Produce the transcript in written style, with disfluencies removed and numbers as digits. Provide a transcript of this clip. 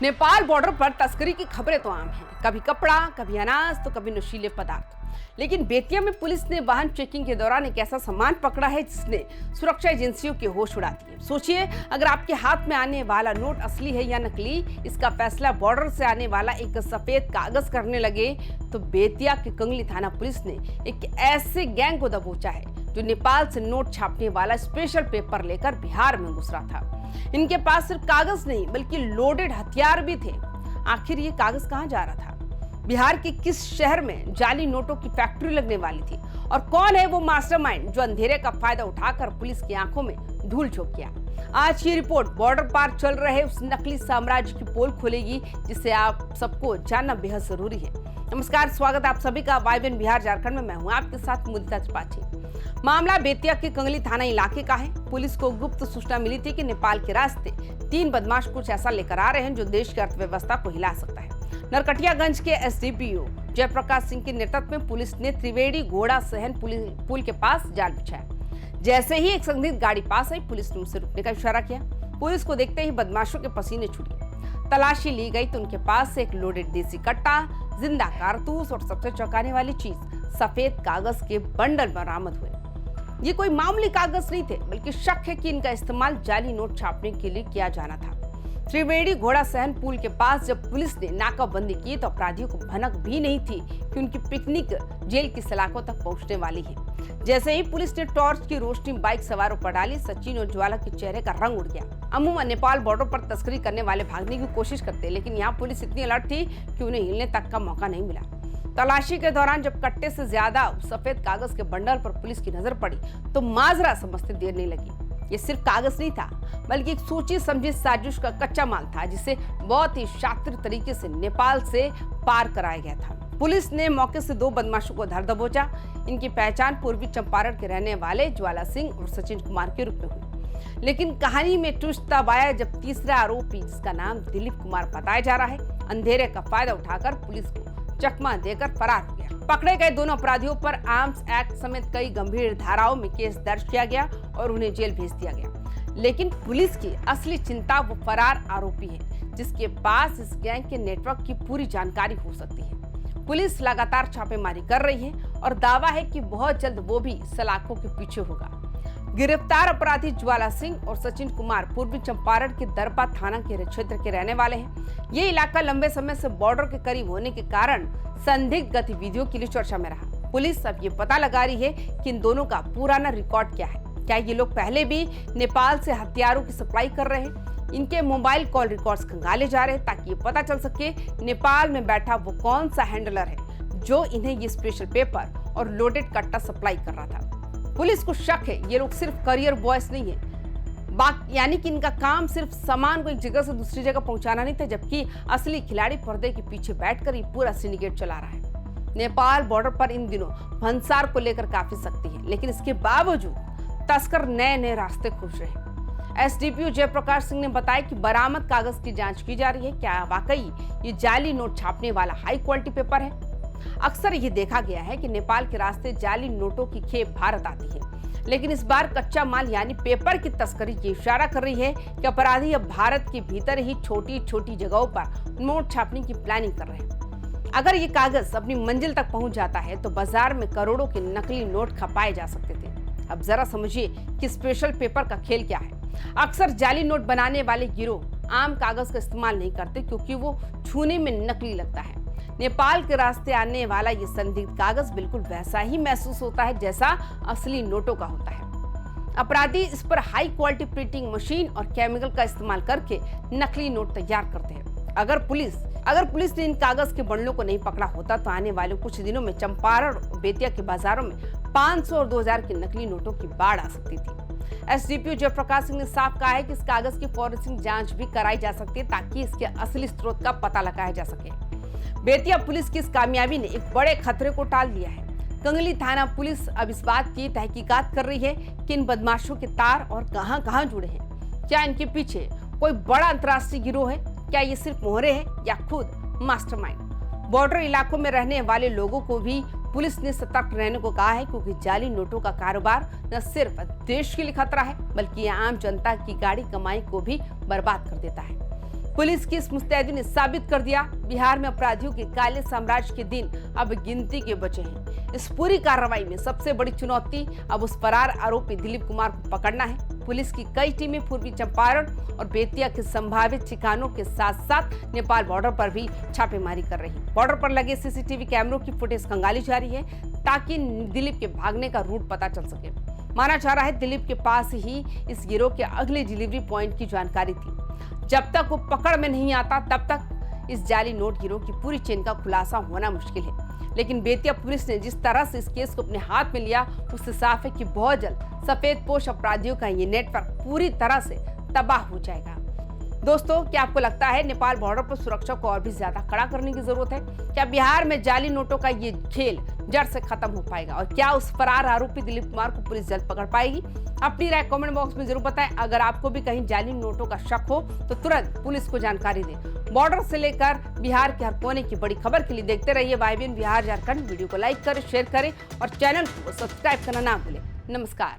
Nepal border पर तस्करी की खबरें तो आम हैं। कभी कपड़ा, कभी अनाज, तो कभी नशीले पदार्थ। लेकिन बेतिया में पुलिस ने वाहन चेकिंग के दौरान एक ऐसा सामान पकड़ा है जिसने सुरक्षा एजेंसियों के होश उड़ा दिए। सोचिए, अगर आपके हाथ में आने वाला नोट असली है या नकली, इसका फैसला बॉर्डर से आने वाला एक सफेद कागज करने लगे तो बेतिया के कंगली थाना पुलिस ने एक ऐसे गैंग को दबोचा है जो नेपाल से नोट छापने वाला स्पेशल पेपर लेकर बिहार में घुस रहा था। इनके पास सिर्फ कागज नहीं बल्कि लोडेड हथियार भी थे। आखिर ये कागज कहां जा रहा था? बिहार के किस शहर में जाली नोटों की फैक्ट्री लगने वाली थी? और कौन है वो मास्टरमाइंड जो अंधेरे का फायदा उठाकर पुलिस की आंखों में धूल झोंक गया? आज की रिपोर्ट बॉर्डर पार चल रहे उस नकली साम्राज्य की पोल खोलेगी जिसे आप सबको जानना बेहद जरूरी है। नमस्कार, स्वागत है आप सभी का वाइब्रेंट बिहार झारखंड में। मैं हूं आपके साथ मुदिता त्रिपाठी। मामला बेतिया के कंगली थाना इलाके का है। पुलिस को गुप्त सूचना मिली थी कि नेपाल के रास्ते 3 बदमाश कुछ ऐसा लेकर आ रहे हैं जो देश की अर्थव्यवस्था को हिला सकता है। नरकटियागंज के एसडीपीओ जयप्रकाश सिंह के नेतृत्व में पुलिस ने त्रिवेणी घोड़ा सहन पुल के पास जाल बिछाया। जैसे ही एक संदिग्ध गाड़ी पास आई, पुलिस ने उसे रुकने का इशारा किया। पुलिस को देखते ही बदमाशों के पसीने छूटे। तलाशी ली गई तो उनके पास से एक लोडेड देसी कट्टा, जिंदा कारतूस और सबसे चौंकाने वाली चीज सफेद कागज के बंडल बरामद हुए। ये कोई मामूली कागज नहीं थे, बल्कि शक है कि इनका इस्तेमाल जाली नोट छापने के लिए किया जाना था। त्रिवेणी घोड़ा सहन पुल के पास जब पुलिस ने नाकाबंदी की तो अपराधियों को भनक भी नहीं थी कि उनकी पिकनिक जेल की सलाखों तक पहुंचने वाली है। जैसे ही पुलिस ने टॉर्च की रोशनी बाइक सवारों पर डाली, सचिन और ज्वाला के चेहरे का रंग उड़ गया। अमूमन नेपाल बॉर्डर पर तस्करी करने वाले भागने की कोशिश करते, लेकिन यहाँ पुलिस इतनी अलर्ट थी कि उन्हें हिलने तक का मौका नहीं मिला। तलाशी के दौरान जब कट्टे से ज्यादा सफेद कागज के बंडल पर पुलिस की नजर पड़ी तो माजरा समझते देर नहीं लगी। ये सिर्फ कागज नहीं था, बल्कि एक सोची समझी साजिश का कच्चा माल था जिसे बहुत ही शातिर तरीके से नेपाल से पार कराया गया था। पुलिस ने मौके से 2 बदमाशों को धर दबोचा। इनकी पहचान पूर्वी चंपारण के रहने वाले ज्वाला सिंह और सचिन कुमार के रूप में हुई। लेकिन कहानी में ट्विस्ट तब आया जब तीसरा आरोपी, जिसका नाम दिलीप कुमार बताया जा रहा है, अंधेरे का फायदा उठाकर पुलिस को चकमा देकर फरार हो गया। पकड़े गए दोनों अपराधियों पर आर्म्स एक्ट समेत कई गंभीर धाराओं में केस दर्ज किया गया और उन्हें जेल भेज दिया गया। लेकिन पुलिस की असली चिंता वो फरार आरोपी है जिसके पास इस गैंग के नेटवर्क की पूरी जानकारी हो सकती है। पुलिस लगातार छापेमारी कर रही है और दावा है कि बहुत जल्द वो भी सलाखों के पीछे होगा। गिरफ्तार अपराधी ज्वाला सिंह और सचिन कुमार पूर्वी चंपारण के दरपा थाना के क्षेत्र के रहने वाले हैं। ये इलाका लंबे समय से बॉर्डर के करीब होने के कारण संदिग्ध गतिविधियों के लिए चर्चा में रहा। पुलिस अब ये पता लगा रही है कि इन दोनों का पुराना रिकॉर्ड क्या है। क्या ये लोग पहले भी नेपाल से हथियारों की सप्लाई कर रहे हैं? इनके मोबाइल कॉल रिकॉर्ड्स खंगाले जा रहे हैं ताकि ये पता चल सके नेपाल में बैठा वो कौन सा हैंडलर है जो इन्हें ये स्पेशल पेपर और लोडेड कट्टा सप्लाई कर रहा था। पुलिस को शक है ये लोग सिर्फ करियर बॉयज नहीं है, यानी कि इनका काम सिर्फ सामान को एक जगह से दूसरी जगह पहुंचाना नहीं था, जबकि असली खिलाड़ी पर्दे के पीछे बैठकर ये पूरा सिंडिकेट चला रहा है। नेपाल बॉर्डर पर इन दिनों भंसार को लेकर काफी सख्ती है, लेकिन इसके बावजूद तस्कर नए नए रास्ते खोज रहे हैं। एसडीपीओ जयप्रकाश सिंह ने बताया कि बरामद कागज की जांच की जा रही है। क्या वाकई ये जाली नोट छापने वाला हाई क्वालिटी पेपर है? अक्सर ये देखा गया है कि नेपाल के रास्ते जाली नोटों की खेप भारत आती है, लेकिन इस बार कच्चा माल यानी पेपर की तस्करी ये इशारा कर रही है कि अपराधी अब भारत के भीतर ही छोटी छोटी जगहों पर नोट छापने की प्लानिंग कर रहे हैं। अगर ये कागज अपनी मंजिल तक पहुंच जाता है तो बाजार में करोड़ों के नकली नोट खपाए जा सकते थे। अब जरा समझिए कि स्पेशल पेपर का खेल क्या है। अक्सर जाली नोट बनाने वाले गिरोह आम कागज का इस्तेमाल नहीं करते क्योंकि वो छूने में नकली लगता है। नेपाल के रास्ते आने वाला ये संदिग्ध कागज बिल्कुल वैसा ही महसूस होता है जैसा असली नोटों का होता है। अपराधी इस पर हाई क्वालिटी प्रिंटिंग मशीन और केमिकल का इस्तेमाल करके नकली नोट तैयार करते हैं। अगर पुलिस ने इन कागज के बंडलों को नहीं पकड़ा होता तो आने वाले कुछ दिनों में चंपारण और बेतिया के बाजारों में 500 और 2000 के नकली नोटों की बाढ़ आ सकती थी। एसडीपीओ जयप्रकाश सिंह ने साफ कहा है कि इस कागज की फॉरेंसिक जांच भी कराई जा सकती है ताकि इसके असली स्रोत का पता लगाया जा सके। बेतिया पुलिस की इस कामयाबी ने एक बड़े खतरे को टाल दिया है। कंगली थाना पुलिस अब इस बात की तहकीकात कर रही है कि इन बदमाशों के तार और कहां जुड़े हैं। क्या इनके पीछे कोई बड़ा अंतर्राष्ट्रीय गिरोह है? क्या ये सिर्फ मोहरे हैं या खुद मास्टरमाइंड? बॉर्डर इलाकों में रहने वाले लोगों को भी पुलिस ने सतर्क रहने को कहा है क्योंकि जाली नोटों का कारोबार न सिर्फ देश के लिए खतरा है बल्कि आम जनता की गाड़ी कमाई को भी बर्बाद कर देता है। पुलिस की इस मुस्तैदी ने साबित कर दिया बिहार में अपराधियों के काले साम्राज्य के दिन अब गिनती के बचे हैं। इस पूरी कार्रवाई में सबसे बड़ी चुनौती अब उस फरार आरोपी दिलीप कुमार को पकड़ना है। पुलिस की कई टीमें पूर्वी चंपारण और बेतिया के संभावित ठिकानों के साथ साथ नेपाल बॉर्डर पर भी छापेमारी कर रही है। बॉर्डर पर लगे सीसीटीवी कैमरों की फुटेज खंगाली जा रही है ताकि दिलीप के भागने का रूट पता चल सके। माना जा रहा है दिलीप के पास ही इस गिरोह के अगले डिलीवरी पॉइंट की जानकारी थी। जब तक वो पकड़ में नहीं आता तब तक इस जाली नोट गिरोह की पूरी चेन का खुलासा होना मुश्किल है। लेकिन बेतिया पुलिस ने जिस तरह से इस केस को अपने हाथ में लिया उससे साफ है कि बहुत जल्द सफेदपोश अपराधियों का ये नेटवर्क पूरी तरह से तबाह हो जाएगा। दोस्तों, क्या आपको लगता है नेपाल बॉर्डर पर सुरक्षा को और भी ज्यादा कड़ा करने की जरूरत है? क्या बिहार में जाली नोटों का ये खेल जड़ से खत्म हो पाएगा और क्या उस फरार आरोपी दिलीप कुमार को पुलिस जल्द पकड़ पाएगी? अपनी राय कमेंट बॉक्स में जरूर बताएं। अगर आपको भी कहीं जाली नोटों का शक हो तो तुरंत पुलिस को जानकारी दें। बॉर्डर से लेकर बिहार के हर कोने की बड़ी खबर के लिए देखते रहिए YBN बिहार झारखंड। वीडियो को लाइक करें, शेयर करें और चैनल को सब्सक्राइब करना ना भूलें। नमस्कार।